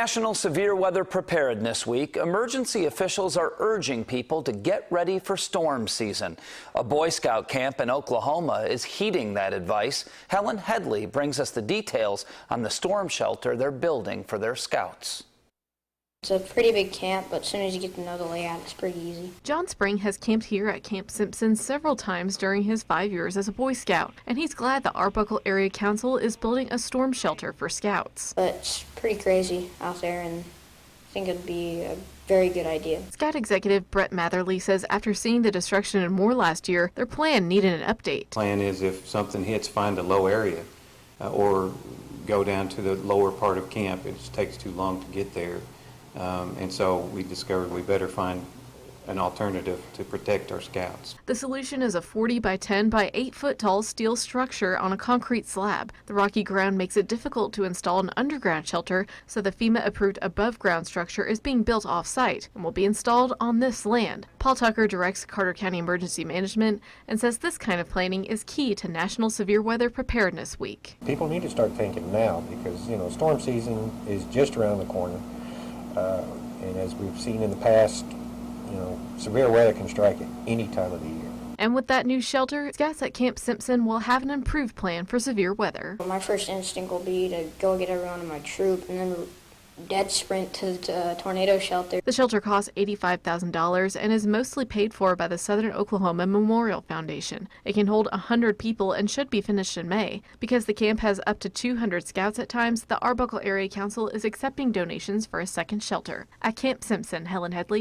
National Severe Weather Preparedness Week, emergency officials are urging people to get ready for storm season. A Boy Scout camp in Oklahoma is heeding that advice. Helen Headley brings us the details on the storm shelter they're building for their scouts. It's a pretty big camp, but as soon as you get to know the layout, it's pretty easy. John Spring has camped here at Camp Simpson several times during his 5 years as a Boy Scout, and he's glad the Arbuckle Area Council is building a storm shelter for Scouts. But it's pretty crazy out there, and I think it'd be a very good idea. Scout Executive Brett Matherly says after seeing the destruction in Moore last year, their plan needed an update. Plan is if something hits, find a low area or go down to the lower part of camp. It just takes too long to get there. And so we discovered we better find an alternative to protect our Scouts. The solution is a 40 by 10 by 8 foot tall steel structure on a concrete slab. The rocky ground makes it difficult to install an underground shelter, so the FEMA approved above ground structure is being built off site and will be installed on this land. Paul Tucker directs Carter County Emergency Management and says this kind of planning is key to National Severe Weather Preparedness Week. People need to start thinking now because, storm season is just around the corner. And as we've seen in the past, severe weather can strike at any time of the year. And with that new shelter, Scouts at Camp Simpson will have an improved plan for severe weather. My first instinct will be to go get everyone in my troop and then dead sprint to the tornado shelter. The shelter costs $85,000 and is mostly paid for by the Southern Oklahoma Memorial Foundation. It can hold 100 people and should be finished in May. Because the camp has up to 200 Scouts at times, the Arbuckle Area Council is accepting donations for a second shelter. At Camp Simpson, Helen Headley,